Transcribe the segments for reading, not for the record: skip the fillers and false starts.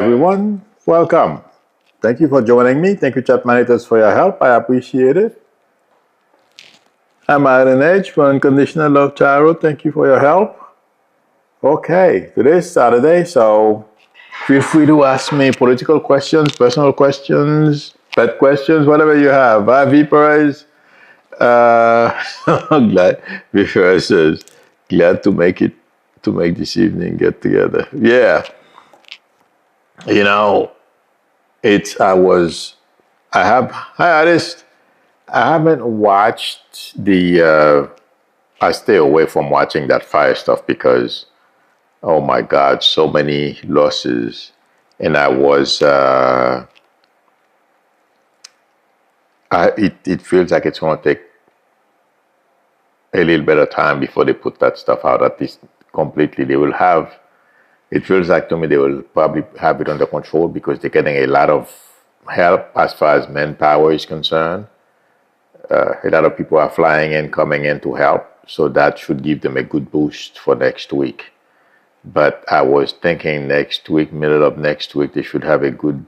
Everyone, welcome. Thank you for joining me. Thank you, chat managers, for your help. I appreciate it. I'm Iron Edge for Unconditional Love Tarot. Thank you for your help. Okay, today's Saturday, so feel free to ask me political questions, personal questions, pet questions, whatever you have. V. Perez, glad V. Perez says, glad to make this evening get together. Yeah, you know, it's, I have, hi artist. I haven't watched I stay away from watching that fire stuff because, oh my God, so many losses. And it feels like it's going to take a little bit of time before they put that stuff out, at least completely. It feels like to me they will probably have it under control because they're getting a lot of help as far as manpower is concerned. A lot of people are flying in, coming in to help. So that should give them a good boost for next week. But I was thinking next week, middle of next week, they should have a good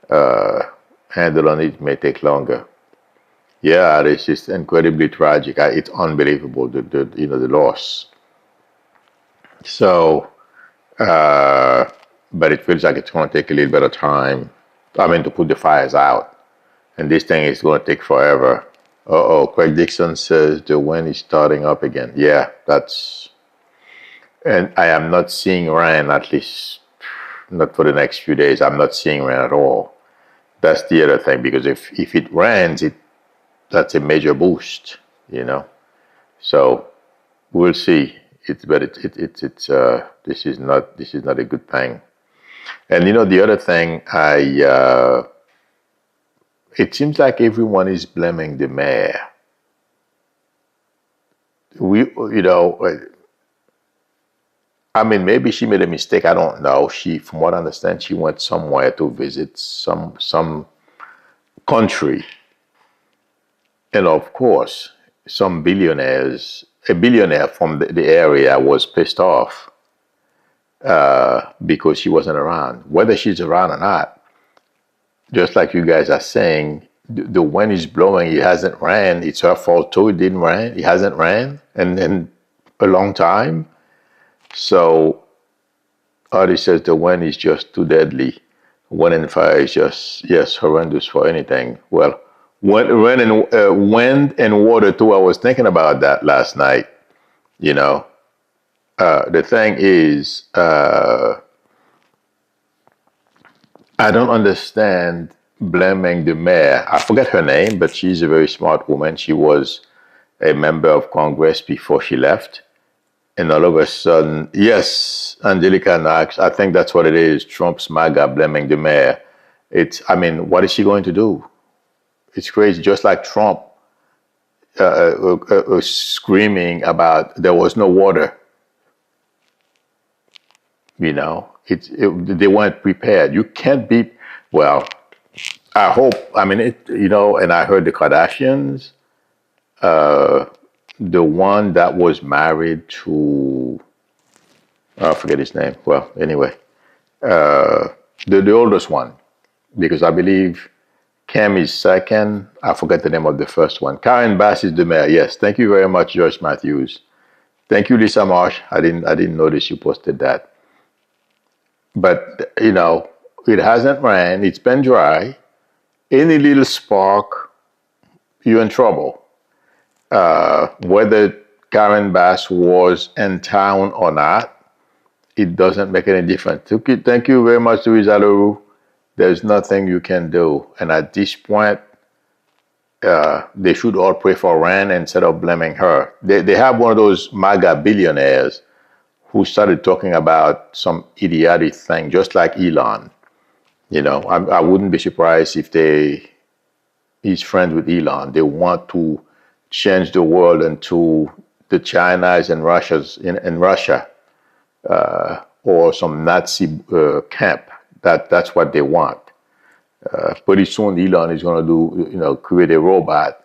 handle on it. It may take longer. Yeah, it's just incredibly tragic. It's unbelievable, the loss. So, but it feels like it's going to take a little bit of time. I mean, to put the fires out. And this thing is going to take forever. Craig Dixon says the wind is starting up again. Yeah, and I am not seeing rain, at least not for the next few days. I'm not seeing rain at all. That's the other thing, because if it rains, that's a major boost, So we'll see. This is not a good thing. And the other thing, it seems like everyone is blaming the mayor. I mean, maybe she made a mistake. I don't know. From what I understand, she went somewhere to visit some country, and of course, a billionaire from the area was pissed off because she wasn't around. Whether she's around or not, just like you guys are saying, the wind is blowing. It hasn't rained. It's her fault too. It didn't rain. It hasn't rained in a long time. So, Artie says the wind is just too deadly. Wind and fire is just, yes, horrendous for anything. Well, wind and water too. I was thinking about that last night. The thing is, I don't understand blaming the mayor. I forget her name, but she's a very smart woman. She was a member of Congress before she left. And all of a sudden, yes, Angelica Knox, I think that's what it is. Trump's MAGA blaming the mayor. What is she going to do? It's crazy. Just like Trump screaming about there was no water. They weren't prepared. You can't be, well, I hope, and I heard the Kardashians, the one that was married to, I forget his name. Well, anyway, the oldest one, because I believe Cam is second. I forget the name of the first one. Karen Bass is the mayor. Yes, thank you very much, Josh Matthews. Thank you, Lisa Marsh. I didn't notice you posted that. But it hasn't rained. It's been dry. Any little spark, you're in trouble. Whether Karen Bass was in town or not, it doesn't make any difference. Thank you very much, Louisa Leroux. There's nothing you can do. And at this point, they should all pray for rain instead of blaming her. They have one of those MAGA billionaires who started talking about some idiotic thing, just like Elon. I wouldn't be surprised if he's friends with Elon. They want to change the world into the Chinas and Russias in Russia, or some Nazi camp. That's what they want. Pretty soon, Elon is going to create a robot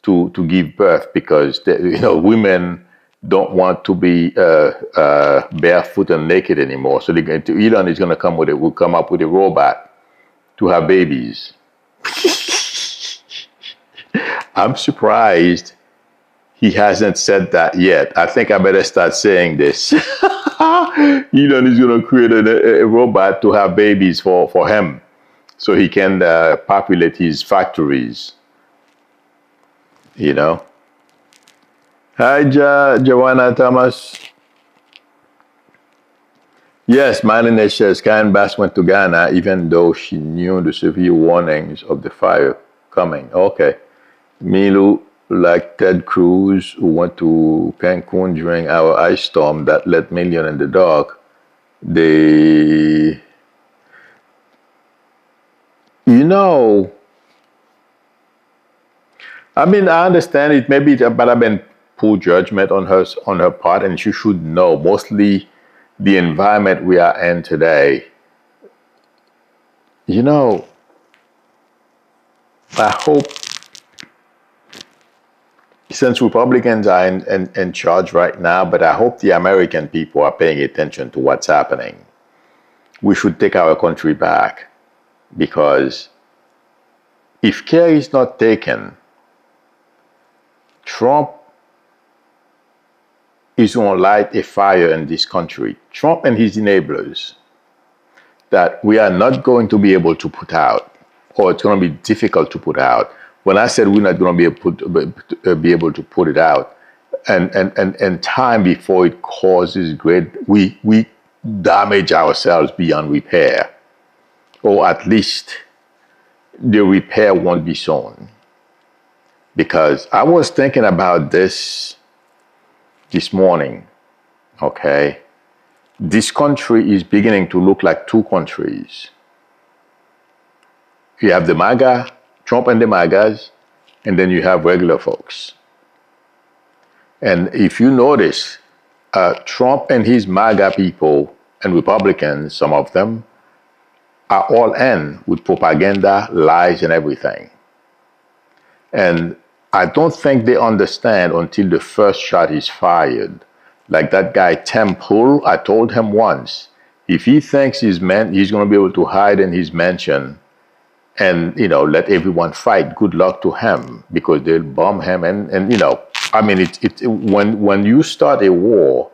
to give birth, because women don't want to be barefoot and naked anymore. So Elon is going to come up with a robot to have babies. I'm surprised he hasn't said that yet. I think I better start saying this. Elon is going to create a robot to have babies for him so he can populate his factories. You know? Hi, Joanna Thomas. Yes, Marlene says Karen Bass went to Ghana even though she knew the severe warnings of the fire coming. Okay. Milu, like Ted Cruz, who went to Cancun during our ice storm that left millions in the dark, they, you know, I mean, I understand it. Maybe it might have been poor judgment on her part, and she should know. Mostly, the environment we are in today. You know, I hope, since Republicans are in charge right now, but I hope the American people are paying attention to what's happening. We should take our country back, because if care is not taken, Trump is going to light a fire in this country. Trump and his enablers that we are not going to be able to put out, or it's going to be difficult to put out. When I said we're not going to be able to put it out, and time before it causes we damage ourselves beyond repair, or at least the repair won't be shown. Because I was thinking about this morning, okay? This country is beginning to look like two countries. You have the MAGA, Trump and the MAGAs, and then you have regular folks. And if you notice, Trump and his MAGA people and Republicans, some of them, are all in with propaganda, lies, and everything. And I don't think they understand until the first shot is fired. Like that guy, Tim Pool, I told him once, if he thinks he's going to be able to hide in his mansion and, let everyone fight, good luck to him, because they'll bomb him. And I mean, when you start a war,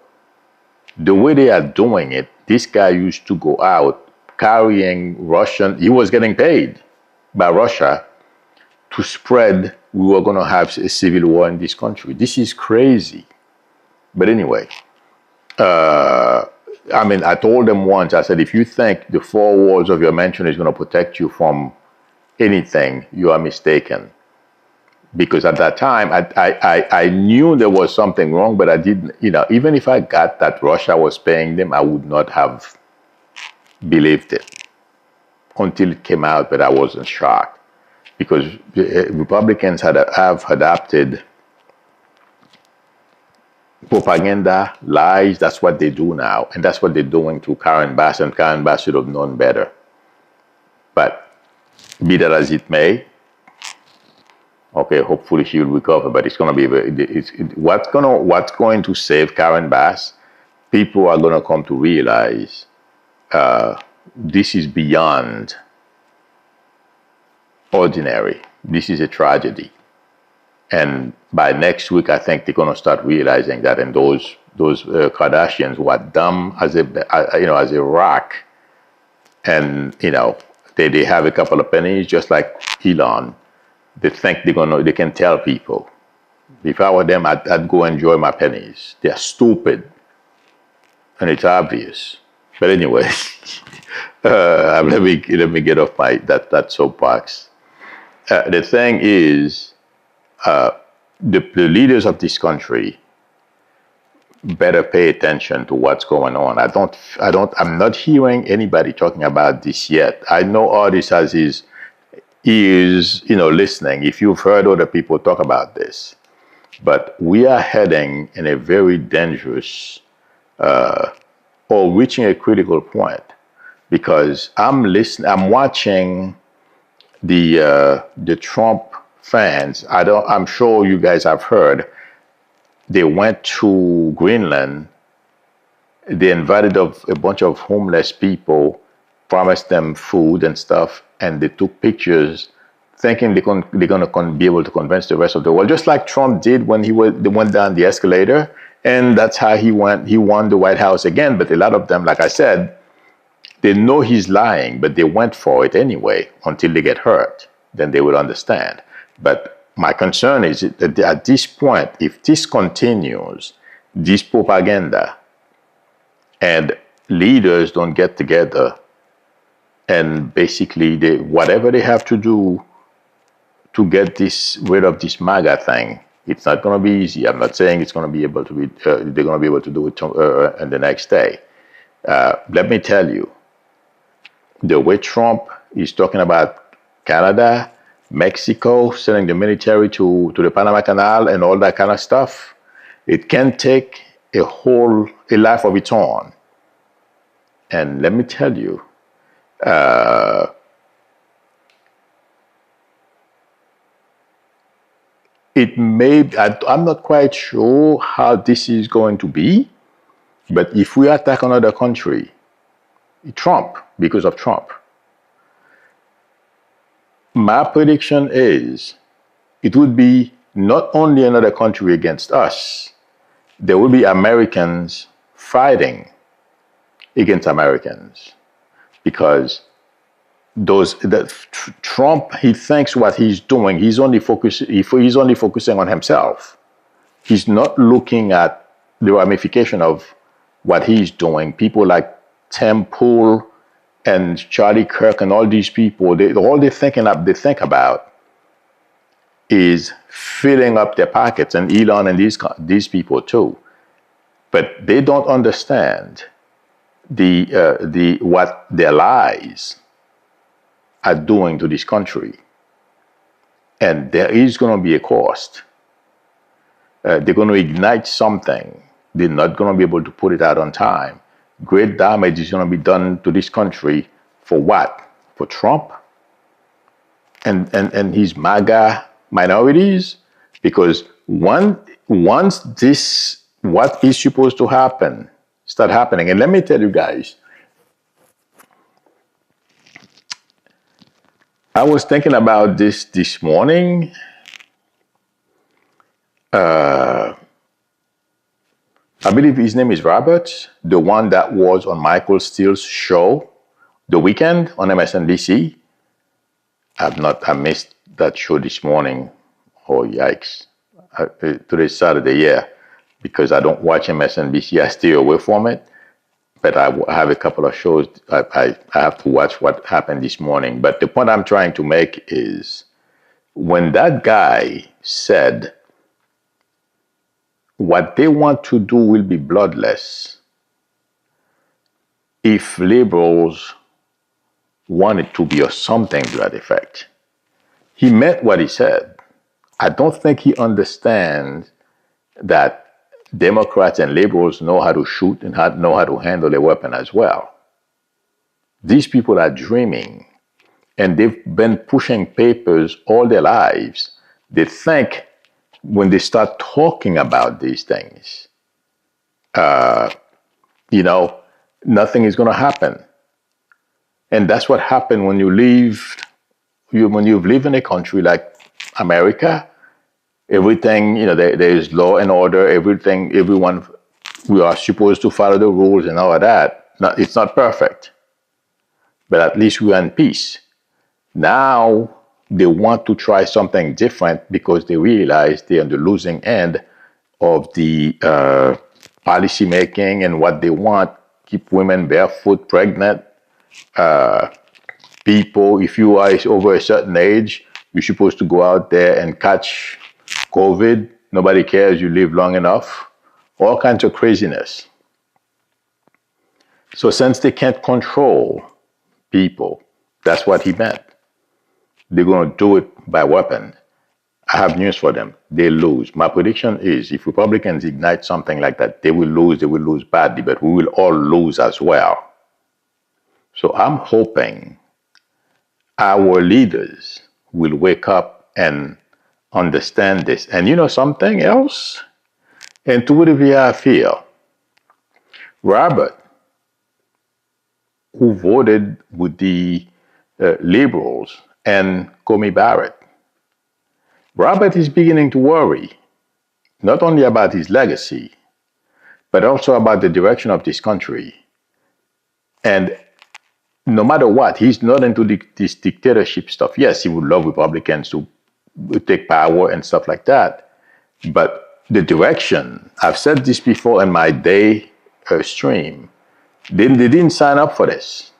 the way they are doing it, this guy used to go out carrying he was getting paid by Russia to spread we were going to have a civil war in this country. This is crazy. But anyway, I mean, I told them once, I said, if you think the four walls of your mansion is going to protect you from anything, you are mistaken. Because at that time, I knew there was something wrong, but I didn't, even if I got that Russia was paying them, I would not have believed it until it came out, but I wasn't shocked. Because Republicans have adopted propaganda, lies. That's what they do now. And that's what they're doing to Karen Bass, and Karen Bass should have known better. But be that as it may, okay, hopefully she will recover, but it's going to be, what's going to save Karen Bass, people are going to come to realize this is beyond ordinary. This is a tragedy. And by next week, I think they're going to start realizing that, and those Kardashians who are dumb as a rock, and they have a couple of pennies, just like Elon. They think they can tell people. If I were them, I'd go enjoy my pennies. They're stupid, and it's obvious. But anyway, let me get off that soapbox. The thing is, the leaders of this country better pay attention to what's going on. I'm not hearing anybody talking about this yet. I know Artis has his ears, listening. If you've heard other people talk about this, but we are heading in a very dangerous, or reaching a critical point, because I'm watching the Trump fans. I'm sure you guys have heard. they went to Greenland. They invited a bunch of homeless people, promised them food and stuff, and they took pictures, thinking they're going to be able to convince the rest of the world, just like Trump did when they went down the escalator, and that's how he went. He won the White House again. But a lot of them, like I said, they know he's lying, but they went for it anyway until they get hurt. Then they will understand. But my concern is that at this point, if this continues, this propaganda, and leaders don't get together and basically whatever they have to do to get rid of this MAGA thing, it's not going to be easy. I'm not saying it's going to be able to be, they're going to be able to do it and the next day. Let me tell you, the way Trump is talking about Canada, Mexico, sending the military to the Panama Canal and all that kind of stuff, it can take a life of its own. And let me tell you, I'm not quite sure how this is going to be, but if we attack another country, because of Trump, my prediction is it would be not only another country against us, there will be Americans fighting against Americans, because Trump, he thinks what he's doing, he's only focusing on himself. He's not looking at the ramification of what he's doing. People like Tim Pool and Charlie Kirk and all these people, all they think about is filling up their pockets, and Elon and these people too. But they don't understand what their lies are doing to this country. And there is going to be a cost. They're going to ignite something. They're not going to be able to put it out on time. Great damage is going to be done to this country for what? For Trump and his MAGA minorities? Because once this, what is supposed to happen, start happening. And let me tell you guys, I was thinking about this morning. I believe his name is Robert, the one that was on Michael Steele's show, The Weekend on MSNBC. I missed that show this morning. Oh, yikes. Today's Saturday, yeah. Because I don't watch MSNBC, I stay away from it. But I have a couple of shows I have to watch what happened this morning. But the point I'm trying to make is, when that guy said what they want to do will be bloodless, if liberals want it to be or something to that effect, he meant what he said. I don't think he understands that Democrats and liberals know how to shoot and know how to handle a weapon as well. These people are dreaming, and they've been pushing papers all their lives. They think when they start talking about these things, nothing is going to happen. And that's what happened when you've lived in a country like America. Everything, there is law and order, everyone, we are supposed to follow the rules and all of that. It's not perfect, but at least we are in peace. Now they want to try something different because they realize they're on the losing end of the policy making and what they want. Keep women barefoot, pregnant. People, if you are over a certain age, you're supposed to go out there and catch COVID. Nobody cares, you live long enough. All kinds of craziness. So since they can't control people, that's what he meant. They're going to do it by weapon. I have news for them. They lose. My prediction is, if Republicans ignite something like that, they will lose badly, but we will all lose as well. So I'm hoping our leaders will wake up and understand this. And something else? Intuitively, I feel Robert, who voted with the liberals, and Comey Barrett, Robert is beginning to worry not only about his legacy, but also about the direction of this country. And no matter what, he's not into this dictatorship stuff. Yes, he would love Republicans to take power and stuff like that. But the direction, I've said this before in my day stream, they didn't sign up for this.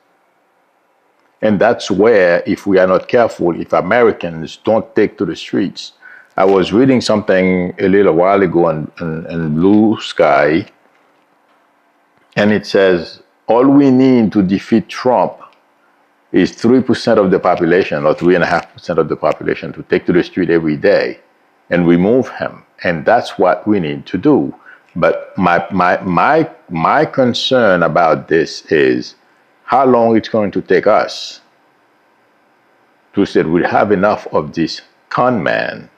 And that's where, if we are not careful, if Americans don't take to the streets. I was reading something a little while ago in Blue Sky, and it says all we need to defeat Trump is 3% of the population or 3.5% of the population to take to the street every day and remove him. And that's what we need to do. But my concern about this is how long it's going to take us to say we have enough of this con man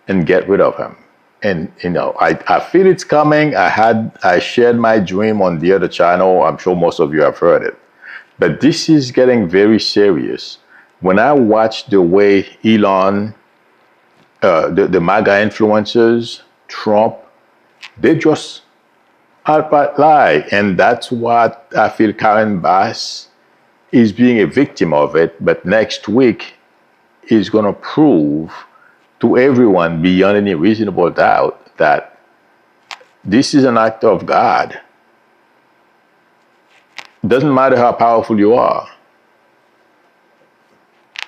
and get rid of him. And I feel it's coming. I shared my dream on the other channel. I'm sure most of you have heard it. But this is getting very serious. When I watch the way Elon, the MAGA influencers, Trump, they just outright lie. And that's what I feel Karen Bass is being a victim of it. But next week is going to prove to everyone beyond any reasonable doubt that this is an act of God. Doesn't matter how powerful you are.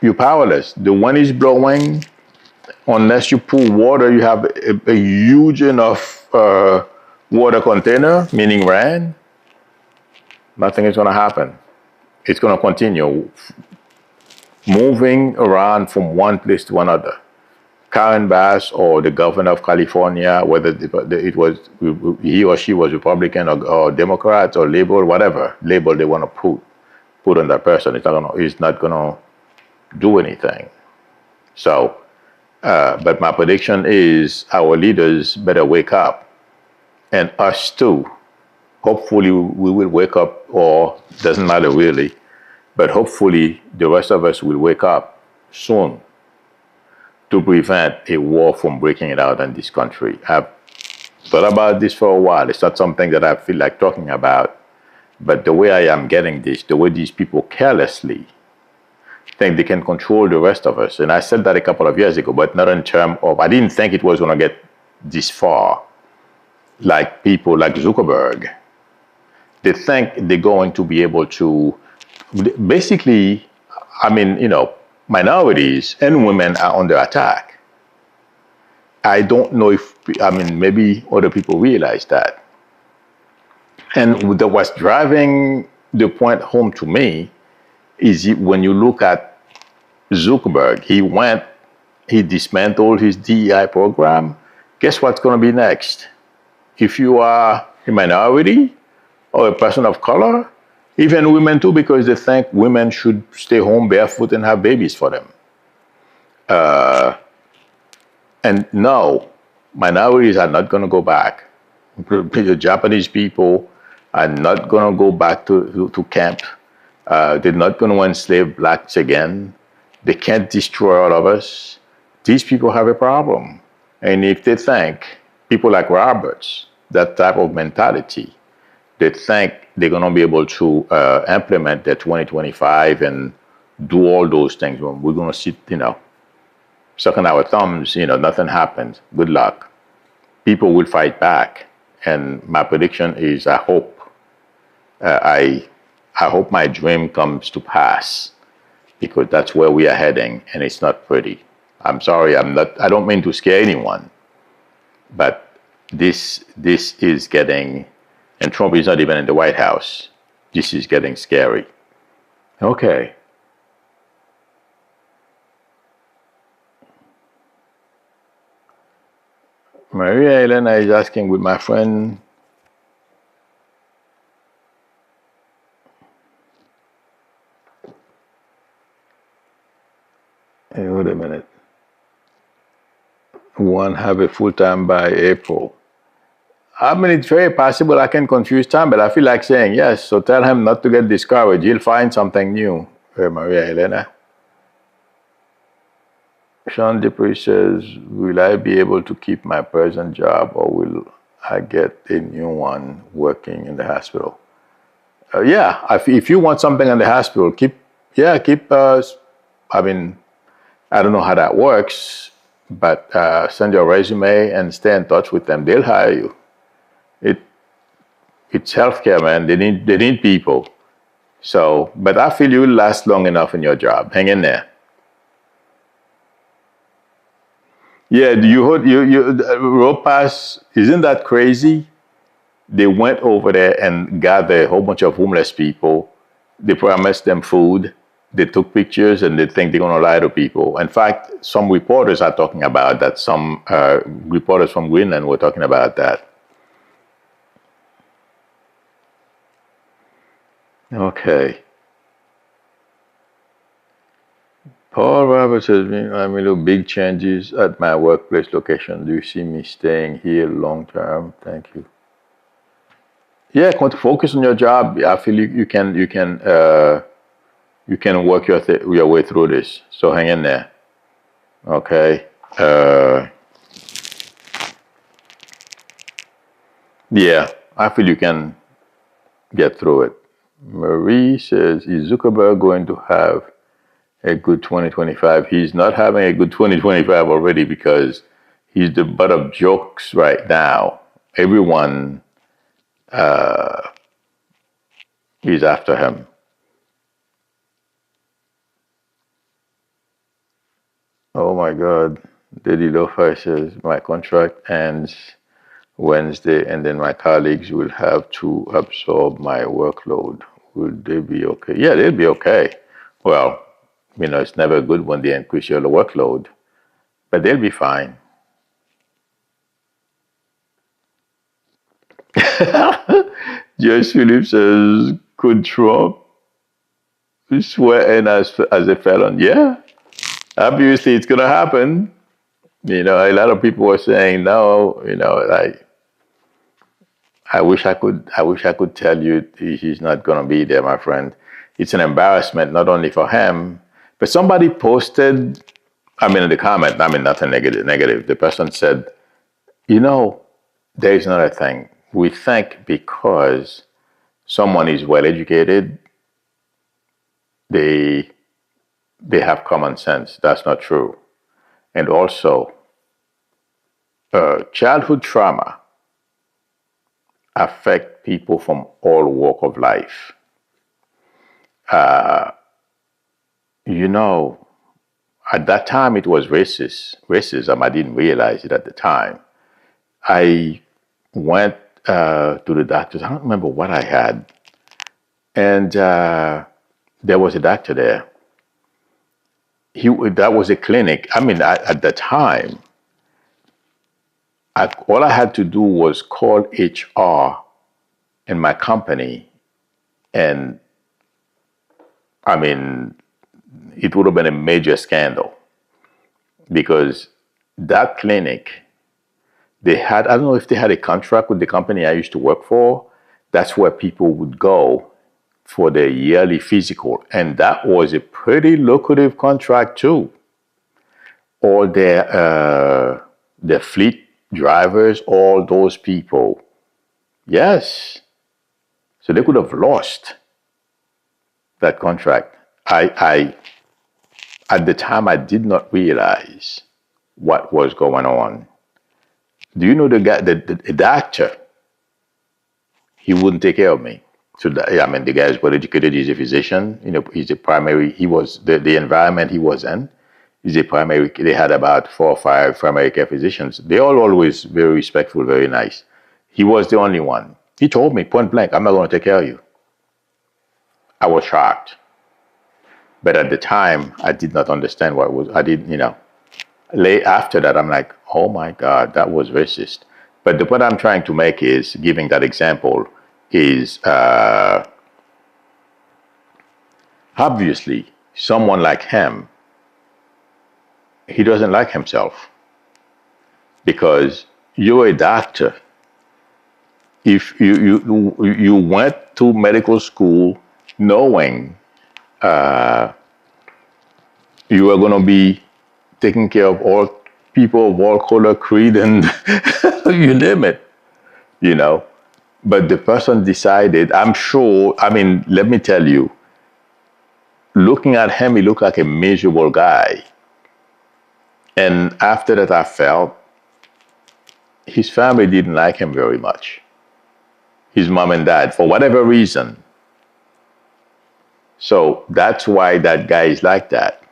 You're powerless. The wind is blowing. Unless you pour water, you have a huge enough water container, meaning rain, nothing is going to happen. It's going to continue moving around from one place to another. Karen Bass or the governor of California, whether it was he or she was Republican or Democrat or Liberal, whatever label they want to put on that person, it's not gonna do anything. So, but my prediction is our leaders better wake up, and us too. Hopefully, we will wake up, or doesn't matter really, but hopefully the rest of us will wake up soon to prevent a war from breaking out in this country. I've thought about this for a while. It's not something that I feel like talking about, but the way I am getting this, the way these people carelessly think they can control the rest of us. And I said that a couple of years ago, but not in terms of, I didn't think it was going to get this far. Like people like Zuckerberg, they think they're going to be able to, basically, minorities and women are under attack. I don't know if, maybe other people realize that. And what's driving the point home to me is when you look at Zuckerberg, he dismantled his DEI program. Guess what's going to be next? If you are a minority or a person of color, even women too, because they think women should stay home barefoot and have babies for them. And no, minorities are not going to go back. The Japanese people are not going to go back to camp. They're not going to enslave blacks again. They can't destroy all of us. These people have a problem. And if they think, people like Roberts, that type of mentality, they think they're going to be able to implement their 2025 and do all those things. We're going to sit, sucking our thumbs, nothing happens. Good luck. People will fight back. And my prediction is I hope my dream comes to pass, because that's where we are heading, and it's not pretty. I'm sorry, I don't mean to scare anyone, but this is getting, and Trump is not even in the White House. This is getting scary. Okay. Maria Elena is asking, with my friend hey, wait a minute. One have a full-time by April. I mean, it's very possible I can confuse time, but I feel like saying yes. So tell him not to get discouraged. He'll find something new. Maria Elena. Sean Dupree says, will I be able to keep my present job or will I get a new one working in the hospital? Yeah, if you want something in the hospital, keep, I mean, I don't know how that works, but send your resume and stay in touch with them. They'll hire you. It's healthcare, man. They need people. So, but I feel you'll last long enough in your job. Hang in there. Yeah, you heard Ropass, isn't that crazy? They went over there and gathered a whole bunch of homeless people. They promised them food. They took pictures and they think they're going to lie to people. In fact, some reporters are talking about that. Some reporters from Greenland were talking about that. Okay. Paul Roberts says, I mean, look, big changes at my workplace location. Do you see me staying here long term? Thank you. Yeah, focus on your job. I feel you can work your way through this. So hang in there. Okay. Yeah, I feel you can get through it. Marie says, is Zuckerberg going to have a good 2025? He's not having a good 2025 already because he's the butt of jokes right now. Everyone is after him. Oh my God. Daddy Lo-Fi says, my contract ends Wednesday and then my colleagues will have to absorb my workload. Will they be okay? Yeah, they'll be okay. Well, it's never good when they increase your workload, but they'll be fine. Joyce Phillips says, could Trump swear in as a felon? Yeah, obviously it's going to happen. A lot of people were saying no. I wish I could tell you he's not going to be there, my friend. It's an embarrassment not only for him, but somebody posted. In the comment. Nothing negative. The person said, there is another thing. We think because someone is well educated, they have common sense. That's not true. And also, childhood trauma affect people from all walk of life. At that time it was racism. I didn't realize it at the time. I went to the doctors. I don't remember what I had. And there was a doctor there. That was a clinic. At the time, all I had to do was call HR in my company, and it would have been a major scandal because that clinic, I don't know if they had a contract with the company I used to work for. That's where people would go for their yearly physical. And that was a pretty lucrative contract too. All their fleet drivers, all those people. Yes. So they could have lost that contract. At the time, I did not realize what was going on. Do you know the guy, the doctor, he wouldn't take care of me. So the guy is well educated. He's a physician. He's a primary. He was the environment he was in. He's a primary. They had about 4 or 5 primary care physicians. They all always very respectful, very nice. He was the only one. He told me point blank, "I'm not going to take care of you." I was shocked, but at the time, I did not understand what it was. I didn't, After that, I'm like, "Oh my God, that was racist." But the point I'm trying to make is giving that example is obviously someone like him, he doesn't like himself because you're a doctor. if you went to medical school knowing you are going to be taking care of all people of all color, creed, and you name it, you know. But the person decided, I'm sure, I mean, let me tell you, looking at him, he looked like a miserable guy. And after that, I felt his family didn't like him very much. His mom and dad, for whatever reason. So that's why that guy is like that.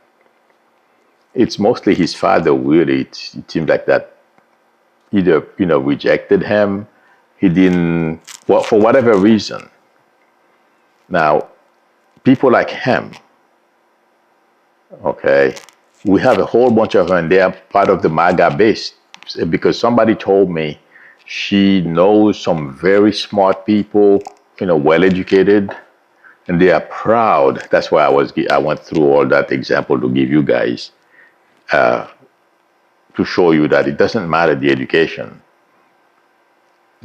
It's mostly his father, really. It seems like that either, rejected him. He didn't, well, for whatever reason. Now, people like him, okay, we have a whole bunch of them, and they are part of the MAGA base because somebody told me she knows some very smart people, well educated, and they are proud. That's why I went through all that example to give you guys, to show you that it doesn't matter the education.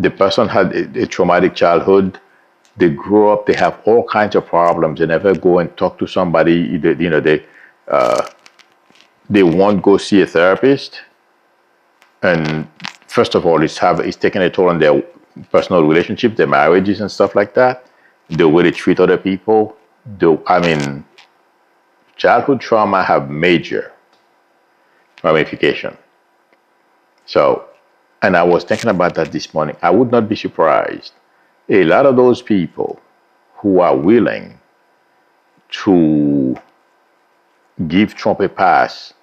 The person had a traumatic childhood. They grow up, they have all kinds of problems. They never go and talk to somebody. They won't go see a therapist. And first of all, it's taking a toll on their personal relationships, their marriages and stuff like that. The way they treat other people. Childhood trauma have major ramification. So, and I was thinking about that this morning. I would not be surprised. A lot of those people who are willing to give Trump a pass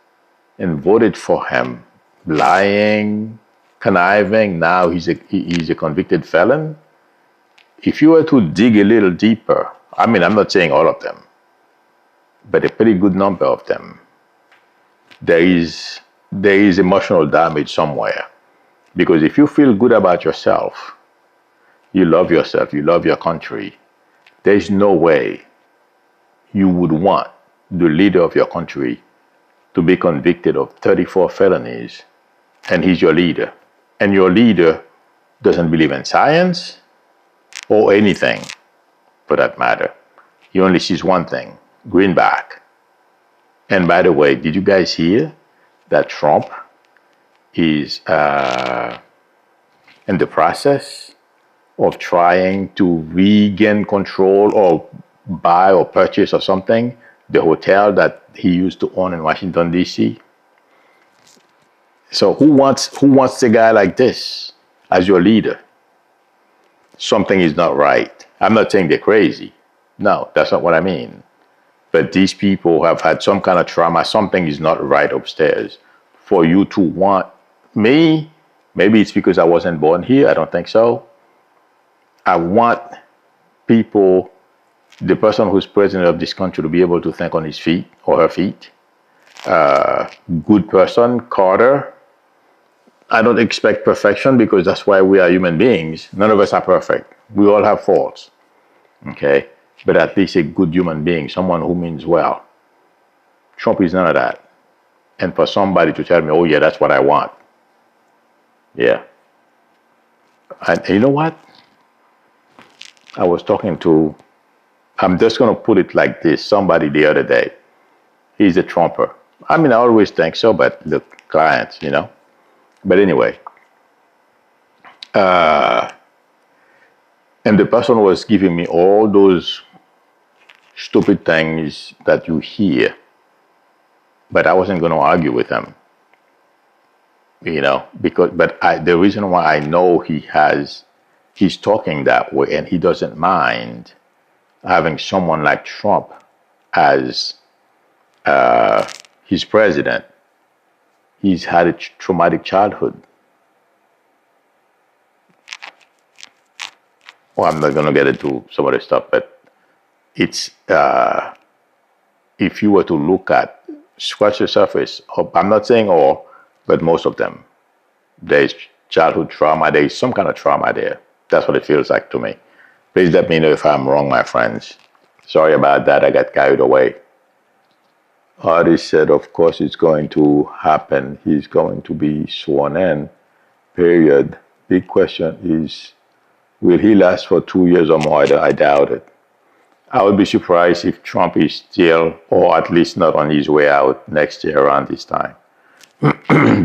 and voted for him, lying, conniving, now he's a convicted felon. If you were to dig a little deeper, I'm not saying all of them, but a pretty good number of them, there is emotional damage somewhere. Because if you feel good about yourself, you love your country, there's no way you would want the leader of your country to be convicted of 34 felonies, and he's your leader. And your leader doesn't believe in science or anything for that matter. He only sees one thing, greenback. And by the way, did you guys hear that Trump is in the process of trying to regain control or buy or purchase or something the hotel that he used to own in Washington, D.C.? So who wants a guy like this as your leader? Something is not right. I'm not saying they're crazy. No, that's not what I mean. But these people have had some kind of trauma. Something is not right upstairs for you to want me. Maybe it's because I wasn't born here. I don't think so. I want people, the person who's president of this country, to be able to think on his feet or her feet. Good person, Carter. I don't expect perfection because that's why we are human beings. None of us are perfect. We all have faults. Okay? But at least a good human being, someone who means well. Trump is none of that. And for somebody to tell me, oh yeah, that's what I want. Yeah. And you know what? I was talking to, I'm just going to put it like this, somebody the other day. He's a Trumper. I always think so, but the clients, But anyway, and the person was giving me all those stupid things that you hear, but I wasn't going to argue with him, the reason why I know he's talking that way and he doesn't mind having someone like Trump as his president. He's had a traumatic childhood. Well, I'm not going to get into some of the stuff, but it's, if you were to look at, scratch the surface, I'm not saying all, but most of them, there's childhood trauma, there's some kind of trauma there. That's what it feels like to me. Please let me know if I'm wrong, my friends. Sorry about that, I got carried away. Artist said, of course it's going to happen. He's going to be sworn in, period. Big question is, Will he last for 2 years or more? I doubt it. I would be surprised if Trump is still, or at least not on his way out next year around this time.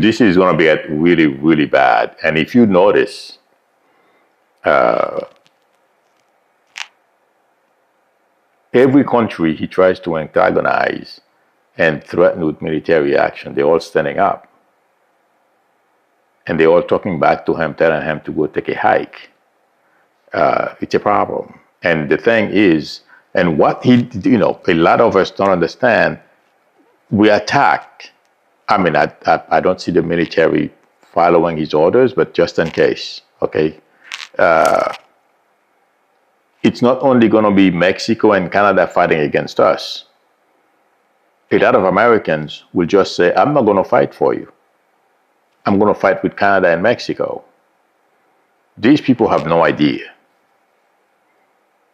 This is going to get really, really bad. And if you notice, every country he tries to antagonize and threaten with military action, they're all standing up. And they're all talking back to him, telling him to go take a hike. It's a problem. And the thing is, and what he, a lot of us don't understand, we attacked. I mean, I don't see the military following his orders, but just in case, okay? It's not only going to be Mexico and Canada fighting against us. A lot of Americans will just say, I'm not going to fight for you. I'm going to fight with Canada and Mexico. These people have no idea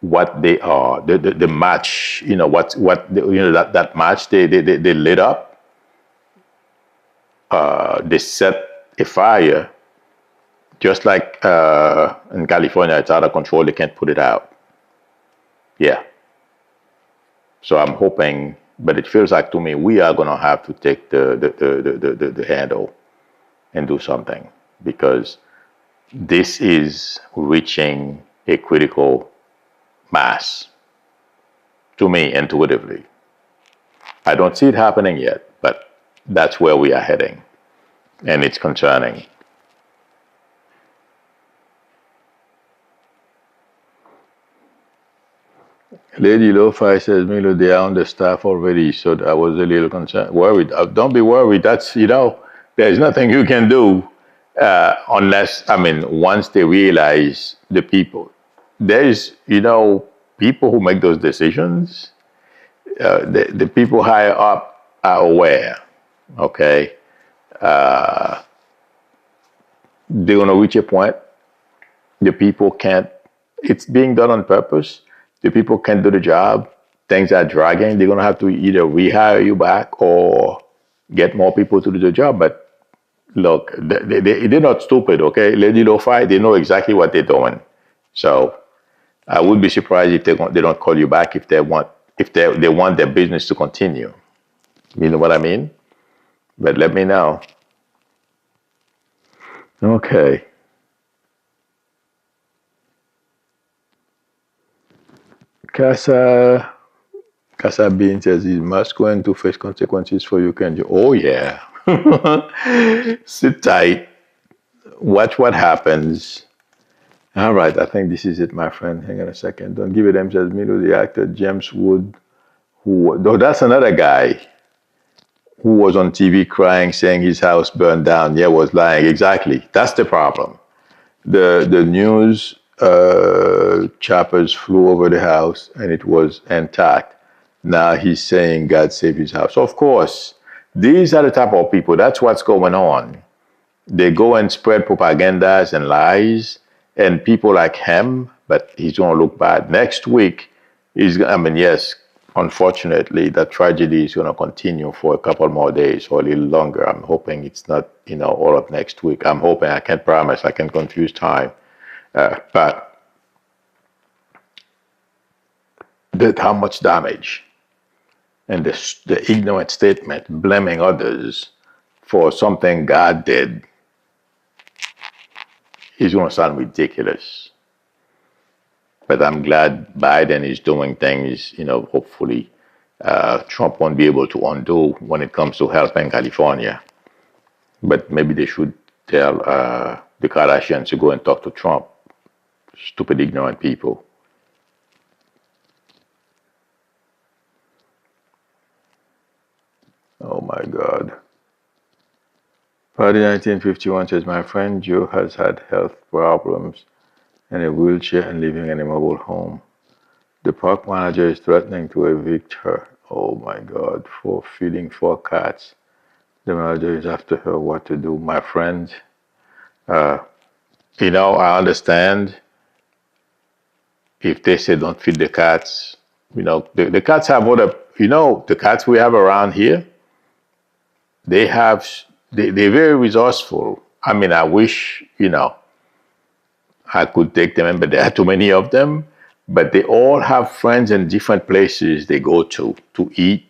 what they are. The match, that match they lit up. They set a fire, just like in California, it's out of control. They can't put it out. Yeah. So I'm hoping, but it feels like to me we are going to have to take the handle and do something, because this is reaching a critical mass to me intuitively. I don't see it happening yet, but that's where we are heading, and it's concerning. Lady Lo-Fi says, Milo, they are on the staff already, so I was a little concerned, worried. Don't be worried. That's, there's nothing you can do unless, once they realize the people. There's, people who make those decisions, the people higher up are aware, okay? They're going to reach a point, the people can't, it's being done on purpose. The people can't do the job. Things are dragging. They're going to have to either rehire you back or get more people to do the job. But look, they're not stupid, okay? Lady Lo-Fi, they know exactly what they're doing. So I would be surprised if they don't call you back if they want their business to continue. You know what I mean? But let me know. Okay. Casa Bean says he must going to face consequences for you. Oh yeah. Sit tight. Watch what happens. All right, I think this is it, my friend. Hang on a second. Don't give it M says Milo, the actor James Wood, that's another guy who was on TV crying, saying his house burned down. Yeah, was lying. Exactly. That's the problem. The news choppers flew over the house and it was intact. Now he's saying God save his house. Of course, these are the type of people. That's what's going on. They go and spread propagandas and lies, and people like him, but he's going to look bad. Next week, yes, unfortunately, that tragedy is going to continue for a couple more days or a little longer. I'm hoping it's not, all of next week. I'm hoping. I can't promise. I can confuse time. But how much damage, and the ignorant statement blaming others for something God did is going to sound ridiculous. But I'm glad Biden is doing things, hopefully Trump won't be able to undo when it comes to helping California. But maybe they should tell the Kardashians to go and talk to Trump. Stupid, ignorant people. Oh my God. Party 1951 says, my friend Joe has had health problems in a wheelchair and living in a mobile home. The park manager is threatening to evict her. Oh my God, for feeding 4 cats. The manager is after her. What to do? My friend, I understand if they say don't feed the cats. The cats have the cats we have around here, they're very resourceful. I wish, I could take them in, but there are too many of them. But they all have friends in different places they go to eat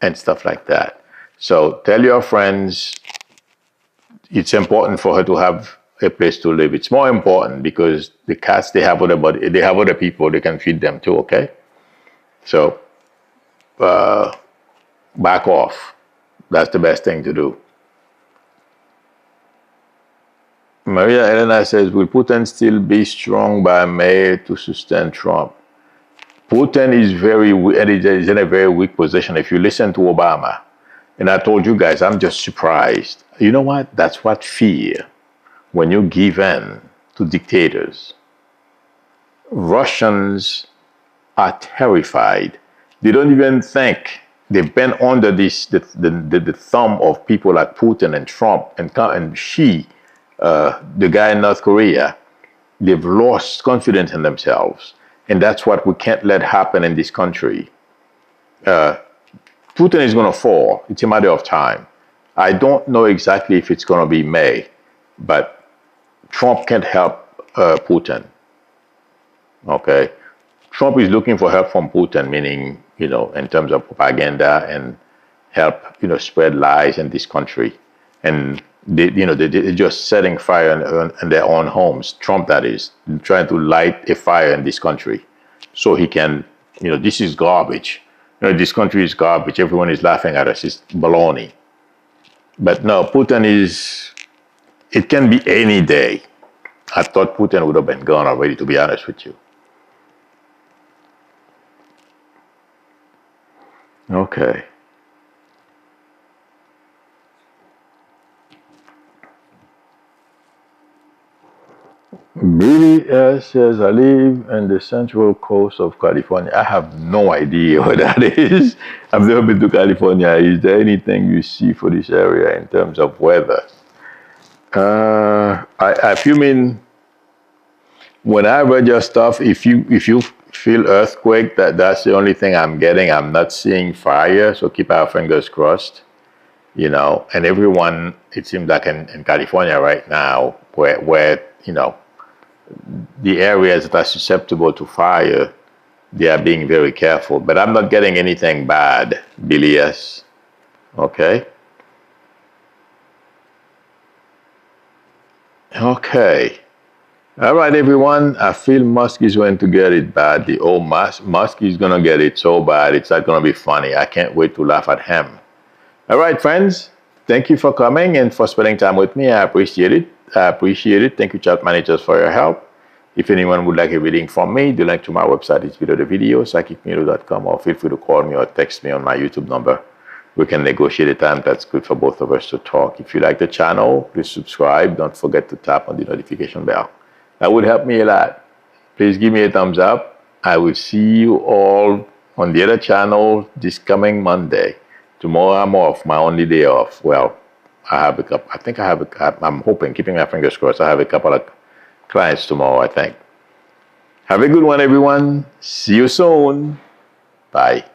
and stuff like that. So tell your friends it's important for her to have a place to live. It's more important because the cats, they have other people, they can feed them too, okay? So back off. That's the best thing to do. Maria Elena says, will Putin still be strong by May to sustain Trump? Putin is in a very weak position. If you listen to Obama, and I told you guys, I'm just surprised. You know what? That's what fear. When you give in to dictators, Russians are terrified. They don't even think. They've been under the thumb of people like Putin and Trump and Xi, the guy in North Korea. They've lost confidence in themselves. And that's what we can't let happen in this country. Putin is going to fall. It's a matter of time. I don't know exactly if it's going to be May, but Trump can't help Putin. Okay? Trump is looking for help from Putin, meaning, in terms of propaganda and help, spread lies in this country. And they're just setting fire in their own homes. Trump, that is, trying to light a fire in this country so he can, this is garbage. This country is garbage. Everyone is laughing at us. It's baloney. But no, Putin it can be any day. I thought Putin would have been gone already, to be honest with you. Okay. Billy says, I live in the central coast of California. I have no idea what that is. I've never been to California. Is there anything you see for this area in terms of weather? If you mean, when I read your stuff, if you feel earthquake, that's the only thing I'm getting. I'm not seeing fire, so keep our fingers crossed. And everyone, it seems like in California right now, where the areas that are susceptible to fire, they are being very careful. But I'm not getting anything bad, Billy S. Okay? Okay. All right, everyone. I feel Musk is going to get it bad. The old Musk is going to get it so bad, it's not going to be funny. I can't wait to laugh at him. All right, friends. Thank you for coming and for spending time with me. I appreciate it. Thank you, chat managers, for your help. If anyone would like a reading from me, the link to my website is below the video, psychicmilo.com, or feel free to call me or text me on my YouTube number. We can negotiate a time that's good for both of us to talk. If you like the channel, please subscribe. Don't forget to tap on the notification bell. That would help me a lot. Please give me a thumbs up. I will see you all on the other channel this coming Monday. Tomorrow I'm off, my only day off. Well, I'm hoping, keeping my fingers crossed, I have a couple of clients tomorrow, I think. Have a good one, everyone. See you soon. Bye.